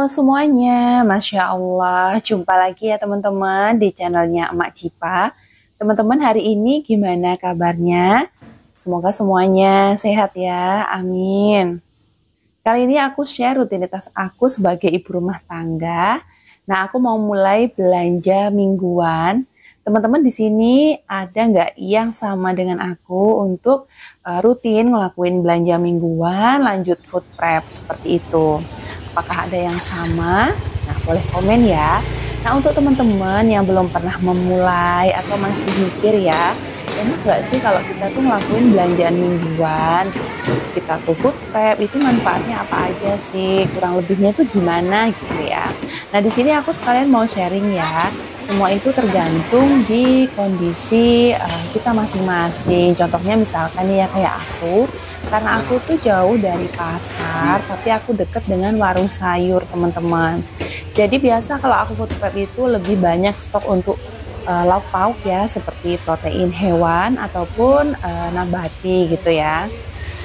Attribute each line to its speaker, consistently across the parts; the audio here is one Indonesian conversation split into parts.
Speaker 1: Halo semuanya, Masya Allah, jumpa lagi ya teman-teman di channelnya Emak Cipa. Teman-teman hari ini gimana kabarnya? Semoga semuanya sehat ya, amin. Kali ini aku share rutinitas aku sebagai ibu rumah tangga. Nah, aku mau mulai belanja mingguan. Teman-teman di sini ada nggak yang sama dengan aku untuk rutin ngelakuin belanja mingguan, lanjut food prep seperti itu? Apakah ada yang sama? Nah, boleh komen ya. Nah, untuk teman-teman yang belum pernah memulai atau masih mikir ya, enak nggak sih kalau kita tuh ngelakuin belanjaan mingguan, terus kita tuh food prep, itu manfaatnya apa aja sih? Kurang lebihnya tuh gimana gitu ya. Nah, di sini aku sekalian mau sharing ya. Semua itu tergantung di kondisi kita masing-masing. Contohnya misalkan nih ya kayak aku, karena aku tuh jauh dari pasar, tapi aku deket dengan warung sayur teman-teman. Jadi biasa kalau aku food prep itu lebih banyak stok untuk lauk pauk ya, seperti protein hewan ataupun nabati gitu ya.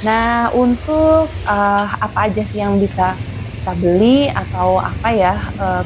Speaker 1: Nah, untuk apa aja sih yang bisa kita beli atau apa ya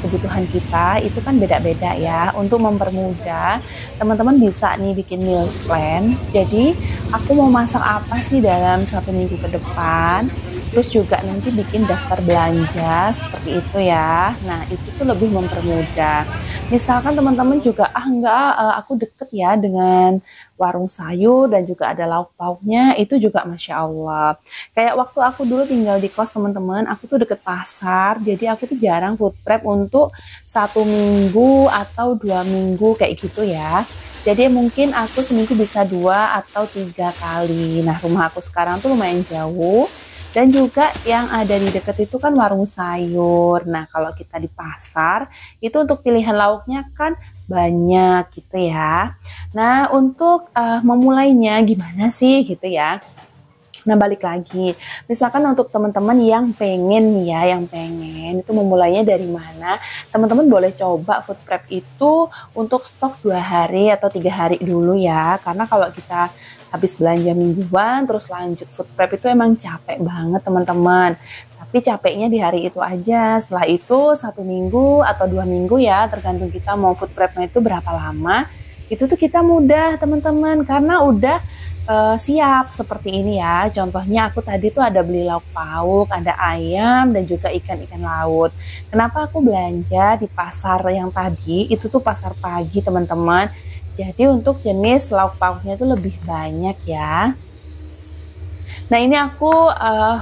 Speaker 1: kebutuhan kita itu kan beda-beda ya. Untuk mempermudah, teman-teman bisa nih bikin meal plan. Jadi, aku mau masak apa sih dalam 1 minggu ke depan. Terus juga nanti bikin daftar belanja seperti itu ya. Nah, itu tuh lebih mempermudah. Misalkan teman-teman juga, enggak, aku deket ya dengan warung sayur dan juga ada lauk pauknya, itu juga Masya Allah. Kayak waktu aku dulu tinggal di kos teman-teman, aku tuh deket pasar, jadi aku tuh jarang food prep untuk 1 minggu atau 2 minggu kayak gitu ya. Jadi mungkin aku seminggu bisa 2 atau 3 kali. Nah, rumah aku sekarang tuh lumayan jauh. Dan juga yang ada di dekat itu kan warung sayur. Nah, kalau kita di pasar, itu untuk pilihan lauknya kan banyak gitu ya. Nah, untuk memulainya gimana sih gitu ya. Nah, balik lagi. Misalkan untuk teman-teman yang pengen nih ya, yang pengen itu memulainya dari mana? Teman-teman boleh coba food prep itu untuk stok 2 hari atau 3 hari dulu ya. Karena kalau kita habis belanja mingguan terus lanjut food prep itu emang capek banget teman-teman. Tapi capeknya di hari itu aja. Setelah itu 1 minggu atau 2 minggu ya, tergantung kita mau food prepnya itu berapa lama. Itu tuh kita mudah teman-teman karena udah siap seperti ini ya. Contohnya aku tadi tuh ada beli lauk pauk, ada ayam dan juga ikan-ikan laut. Kenapa aku belanja di pasar yang tadi? Itu tuh pasar pagi teman-teman. Jadi untuk jenis lauk pauknya itu lebih banyak ya. Nah, ini aku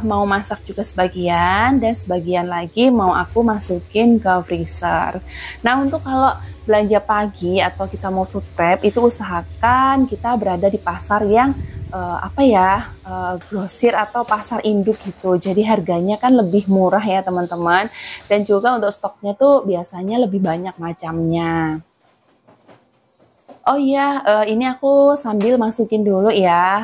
Speaker 1: mau masak juga sebagian dan sebagian lagi mau aku masukin ke freezer. Nah, untuk kalau belanja pagi atau kita mau food prep itu usahakan kita berada di pasar yang apa ya, grosir atau pasar induk gitu. Jadi harganya kan lebih murah ya teman-teman. Dan juga untuk stoknya tuh biasanya lebih banyak macamnya. Oh iya, ini aku sambil masukin dulu ya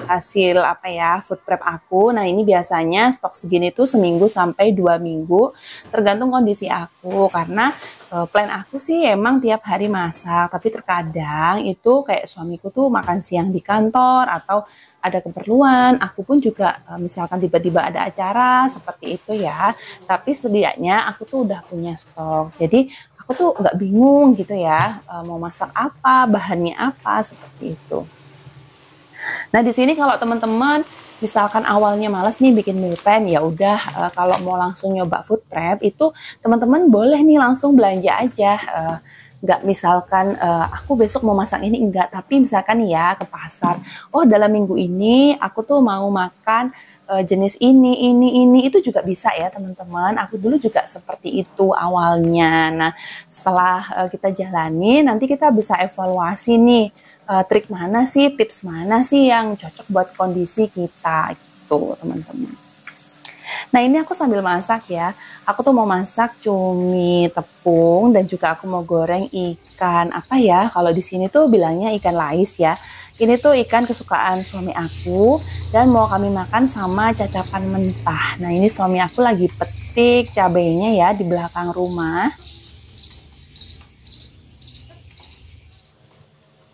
Speaker 1: hasil apa ya food prep aku. Nah, ini biasanya stok segini tuh seminggu sampai 2 minggu, tergantung kondisi aku. Karena plan aku sih emang tiap hari masak, tapi terkadang itu kayak suamiku tuh makan siang di kantor atau ada keperluan. Aku pun juga misalkan tiba-tiba ada acara seperti itu ya. Tapi setidaknya aku tuh udah punya stok. Jadi aku tuh nggak bingung gitu ya mau masak apa, bahannya apa seperti itu. Nah, di sini kalau teman-teman misalkan awalnya malas nih bikin meal plan, ya udah kalau mau langsung nyoba food prep itu teman-teman boleh nih langsung belanja aja. Nggak misalkan aku besok mau masak ini, enggak, tapi misalkan ya ke pasar, oh dalam minggu ini aku tuh mau makan jenis ini itu juga bisa ya teman-teman. Aku dulu juga seperti itu awalnya. Nah, setelah kita jalani nanti kita bisa evaluasi nih trik mana sih, tips mana sih yang cocok buat kondisi kita gitu teman-teman. Nah, ini aku sambil masak ya. Aku tuh mau masak cumi tepung dan juga aku mau goreng ikan apa ya? Kalau di sini tuh bilangnya ikan lais ya. Ini tuh ikan kesukaan suami aku dan mau kami makan sama cacapan mentah. Nah, ini suami aku lagi petik cabenya ya di belakang rumah.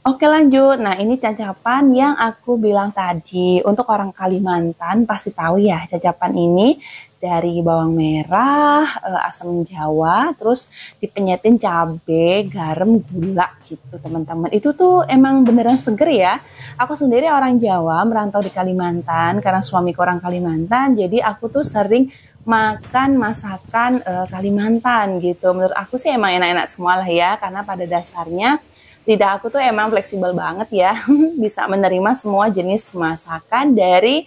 Speaker 1: Oke, lanjut. Nah, ini cacapan yang aku bilang tadi. Untuk orang Kalimantan pasti tahu ya cacapan ini. dari bawang merah, asam jawa, terus dipenyetin cabe, garam, gula gitu teman-teman. Itu tuh emang beneran seger ya. Aku sendiri orang Jawa, merantau di Kalimantan karena suamiku orang Kalimantan, jadi aku tuh sering makan masakan Kalimantan gitu. Menurut aku sih emang enak-enak semua lah ya, karena pada dasarnya lidah aku tuh emang fleksibel banget ya, bisa menerima semua jenis masakan dari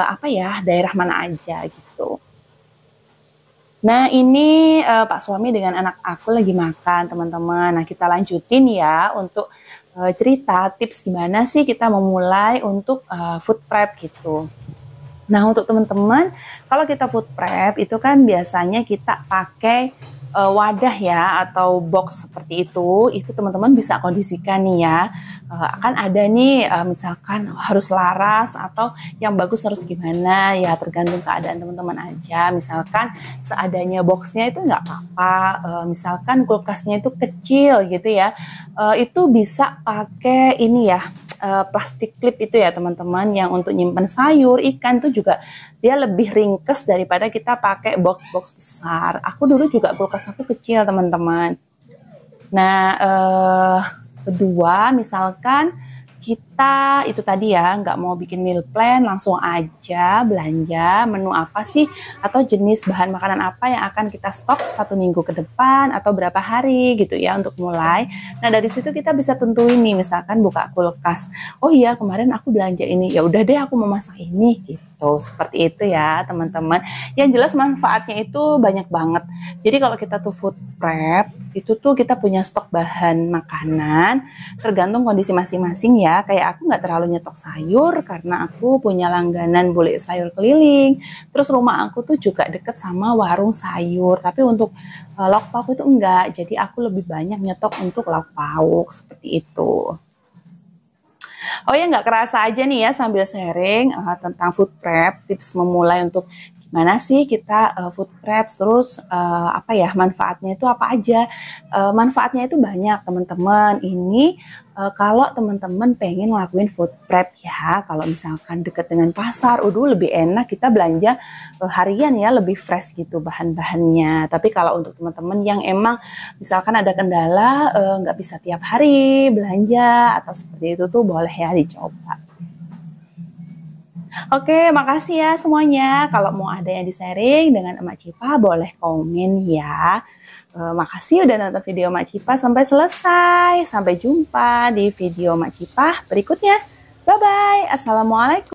Speaker 1: apa ya, daerah mana aja gitu. Nah ini Pak suami dengan anak aku lagi makan teman-teman. Nah kita lanjutin ya untuk cerita tips gimana sih kita memulai untuk food prep gitu. Nah, untuk teman-teman, kalau kita food prep itu kan biasanya kita pakai wadah ya atau box seperti itu teman-teman bisa kondisikan nih ya. Akan ada nih misalkan harus laras atau yang bagus harus gimana ya, tergantung keadaan teman-teman aja. Misalkan seadanya boxnya itu nggak apa-apa, misalkan kulkasnya itu kecil gitu ya, itu bisa pakai ini ya, plastik clip itu ya teman-teman, yang untuk nyimpan sayur, ikan tuh juga dia lebih ringkes daripada kita pakai box-box besar. Aku dulu juga kulkas aku kecil teman-teman. Nah kedua misalkan kita itu tadi ya nggak mau bikin meal plan, langsung aja belanja menu apa sih atau jenis bahan makanan apa yang akan kita stok 1 minggu ke depan atau berapa hari gitu ya untuk mulai. Nah dari situ kita bisa tentuin nih, misalkan buka kulkas, oh iya kemarin aku belanja ini, ya udah deh aku mau masak ini gitu. Seperti itu ya teman-teman. Yang jelas manfaatnya itu banyak banget. Jadi kalau kita tuh food prep itu tuh kita punya stok bahan makanan tergantung kondisi masing-masing ya. Kayak aku nggak terlalu nyetok sayur karena aku punya langganan bule sayur keliling. Terus rumah aku tuh juga deket sama warung sayur. Tapi untuk lauk pauk itu enggak. Jadi aku lebih banyak nyetok untuk lauk pauk seperti itu. Oh ya, nggak kerasa aja nih ya sambil sharing tentang food prep, tips memulai untuk gimana sih kita food prep, terus apa ya manfaatnya itu apa aja. Manfaatnya itu banyak teman-teman. Ini kalau teman-teman pengen ngelakuin food prep ya, kalau misalkan deket dengan pasar, lebih enak kita belanja harian ya, lebih fresh gitu bahan-bahannya. Tapi kalau untuk teman-teman yang emang misalkan ada kendala nggak bisa tiap hari belanja atau seperti itu tuh boleh ya dicoba. Oke, makasih ya semuanya. Kalau mau ada yang di-sharing dengan Emak Cipa, boleh komen ya. Makasih udah nonton video Emak Cipa sampai selesai. Sampai jumpa di video Emak Cipa berikutnya. Bye-bye. Assalamualaikum.